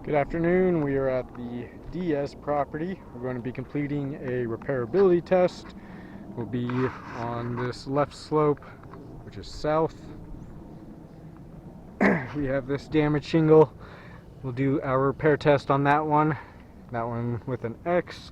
Good afternoon. We are at the DS property. We're going to be completing a repairability test. We'll be on this left slope, which is south. We have this damaged shingle. We'll do our repair test on that one with an X.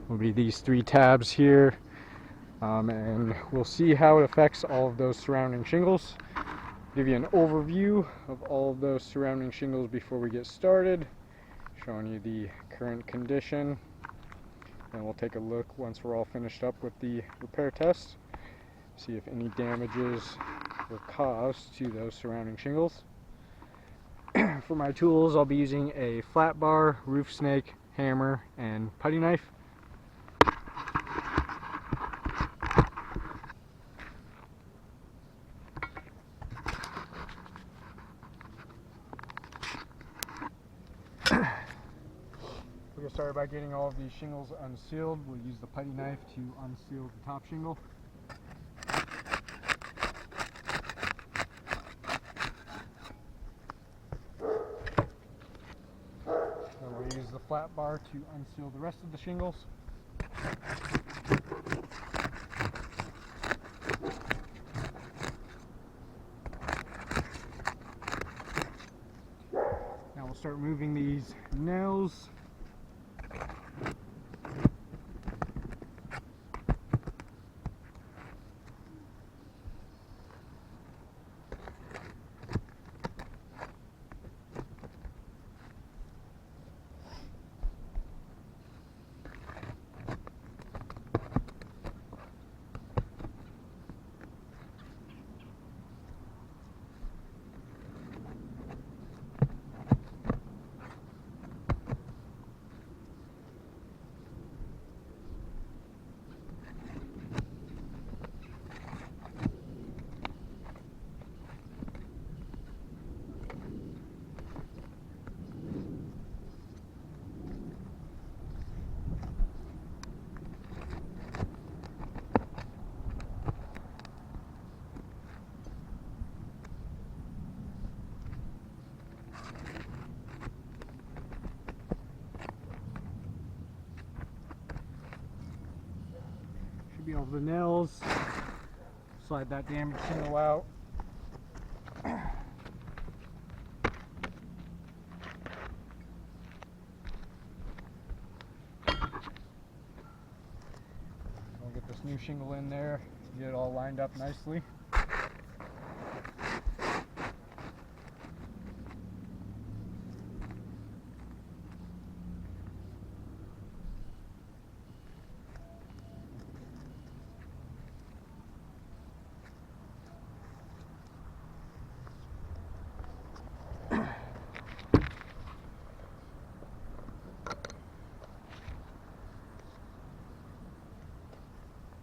Will be these three tabs here, and we'll see how it affects all of those surrounding shingles. Give you an overview of all of those surrounding shingles before we get started, showing you the current condition, and we'll take a look once we're all finished up with the repair test, see if any damages were caused to those surrounding shingles. For my tools, I'll be using a flat bar, roof snake, hammer, and putty knife. We'll get started by getting all of these shingles unsealed. We'll use the putty knife to unseal the top shingle. Then we'll use the flat bar to unseal the rest of the shingles. Now we'll start moving these nails. Should be all the nails. Slide that damaged shingle out. We'll get this new shingle in there, get it all lined up nicely.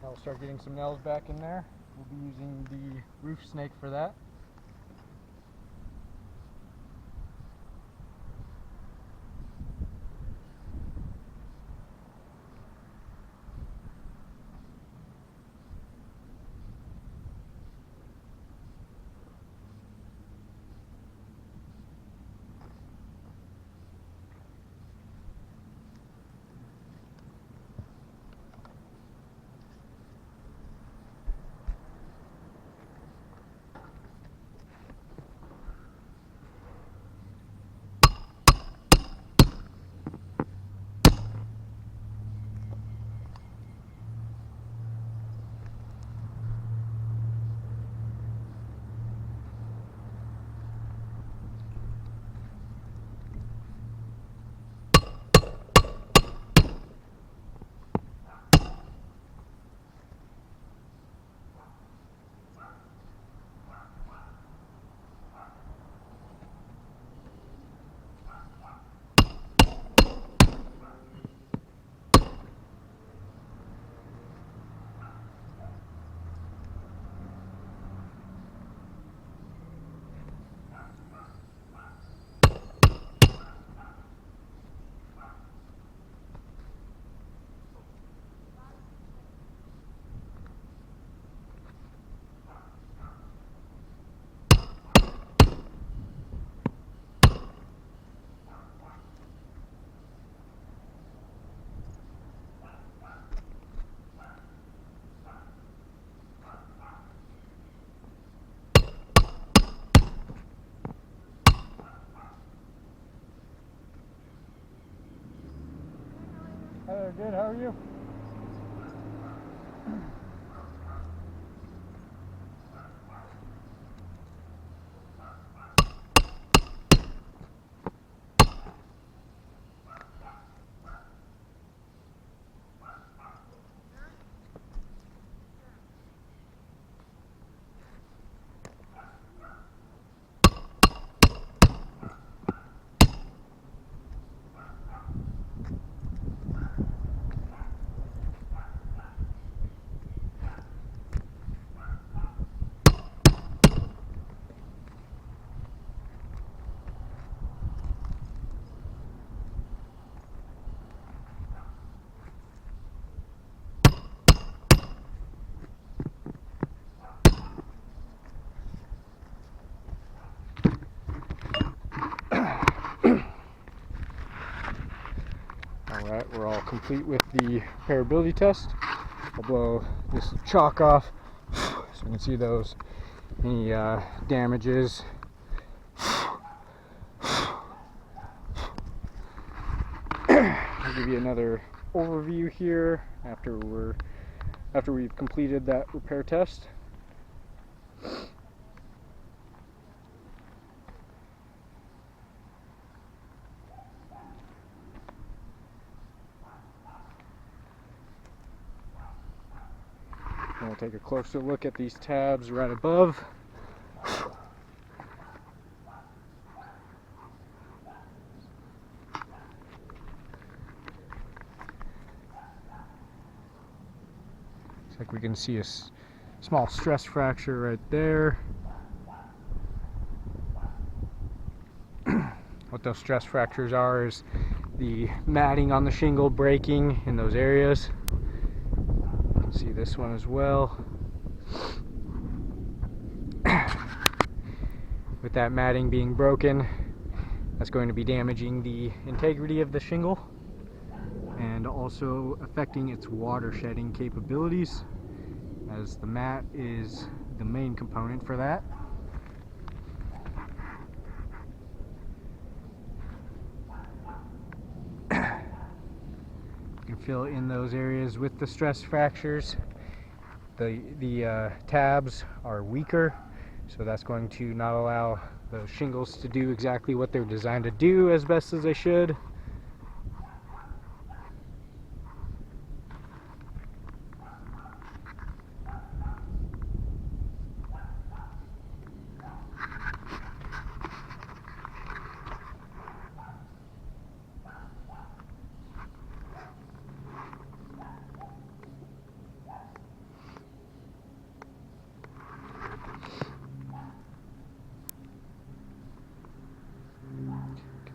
Now we'll start getting some nails back in there. We'll be using the roof snake for that. there, good. How are you? Alright, we're all complete with the repairability test. I'll blow this chalk off so you can see those, any damages. I'll give you another overview here after we've completed that repair test. And we'll take a closer look at these tabs right above. Looks like we can see a small stress fracture right there. What those stress fractures are is the matting on the shingle breaking in those areas. See this one as well. With that matting being broken, that's going to be damaging the integrity of the shingle and also affecting its water shedding capabilities, as the mat is the main component for that. You can fill in those areas with the stress fractures. The tabs are weaker, so that's going to not allow the shingles to do exactly what they're designed to do as best as they should.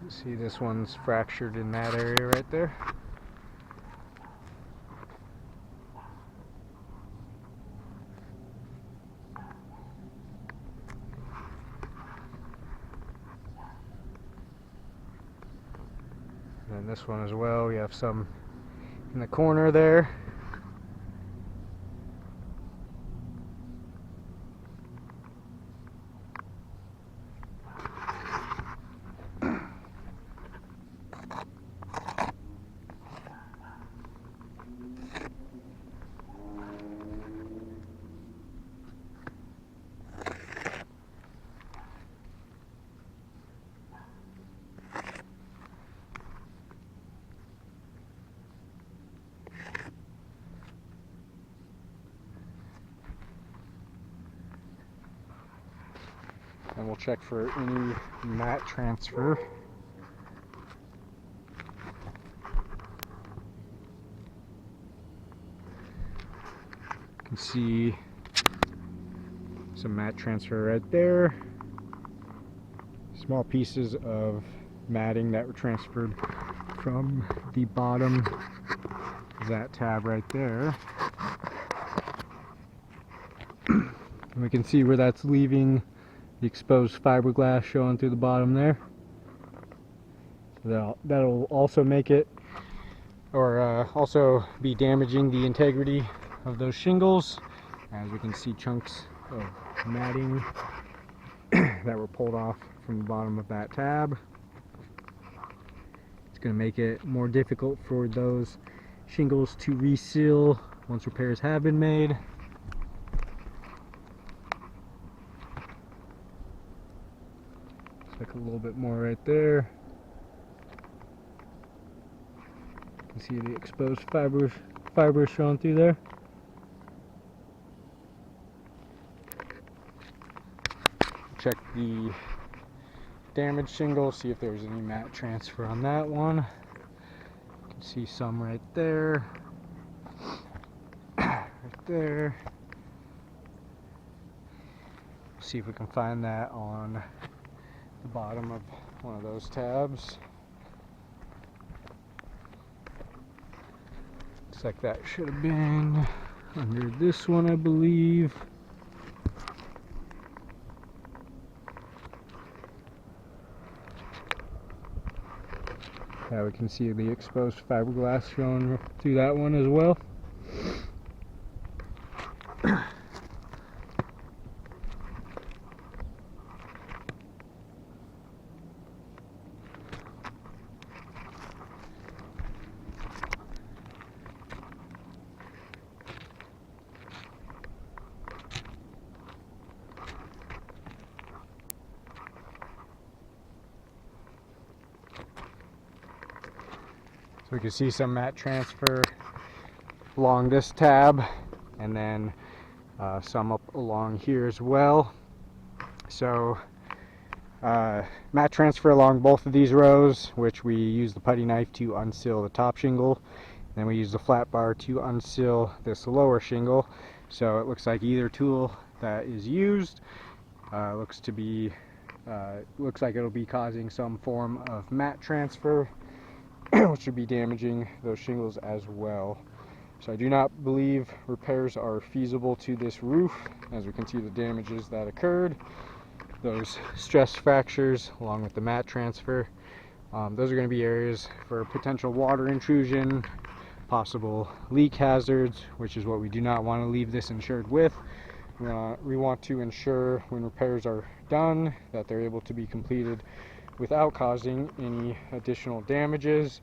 See, this one's fractured in that area right there. And then this one as well, we have some in the corner there. And we'll check for any mat transfer. You can see some mat transfer right there. Small pieces of matting that were transferred from the bottom of that tab right there. And we can see where that's leaving the exposed fiberglass showing through the bottom there. So that'll also make it, or also be damaging the integrity of those shingles, as we can see chunks of matting that were pulled off from the bottom of that tab. It's going to make it more difficult for those shingles to reseal once repairs have been made. Looks like a little bit more right there. You can see the exposed fibers showing through there. Check the damaged shingle, see if there's any mat transfer on that one. You can see some right there. Right there. See if we can find that on the bottom of one of those tabs. Looks like that should have been under this one, I believe. Yeah, we can see the exposed fiberglass showing through that one as well. So we can see some mat transfer along this tab, and then some up along here as well. So mat transfer along both of these rows, which we use the putty knife to unseal the top shingle. Then we use the flat bar to unseal this lower shingle. So it looks like either tool that is used looks like it'll be causing some form of mat transfer, which would be damaging those shingles as well. So I do not believe repairs are feasible to this roof, as we can see the damages that occurred, those stress fractures along with the mat transfer. Those are going to be areas for potential water intrusion, possible leak hazards, which is what we do not want to leave this insured with. We want to ensure when repairs are done that they're able to be completed without causing any additional damages.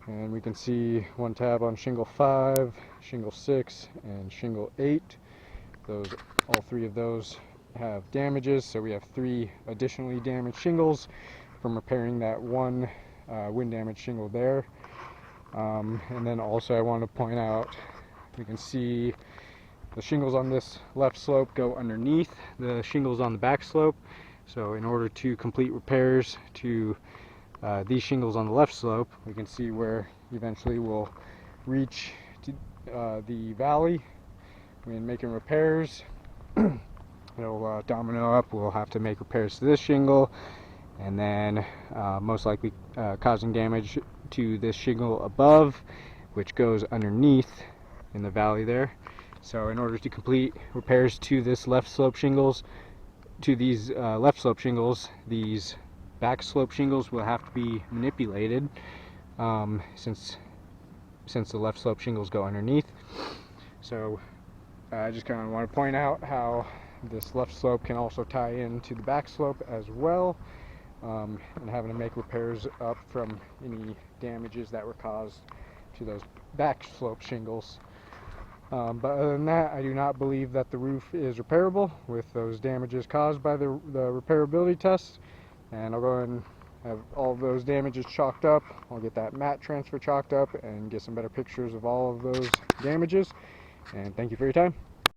And we can see one tab on shingle 5, shingle 6, and shingle 8. All three of those have damages, so we have 3 additionally damaged shingles from repairing that one wind damaged shingle there. And then also I want to point out, we can see the shingles on this left slope go underneath the shingles on the back slope. So in order to complete repairs to these shingles on the left slope, we can see where eventually we'll reach to, the valley. When making repairs, it'll domino up. We'll have to make repairs to this shingle, and then most likely causing damage to this shingle above, which goes underneath in the valley there. So in order to complete repairs to this left slope shingles, to these left slope shingles, these back slope shingles will have to be manipulated, since the left slope shingles go underneath. So I just kind of want to point out how this left slope can also tie into the back slope as well, and having to make repairs up from any damages that were caused to those back slope shingles. But other than that, I do not believe that the roof is repairable with those damages caused by the repairability test. And I'll go ahead and have all of those damages chalked up. I'll get that mat transfer chalked up and get some better pictures of all of those damages. And thank you for your time.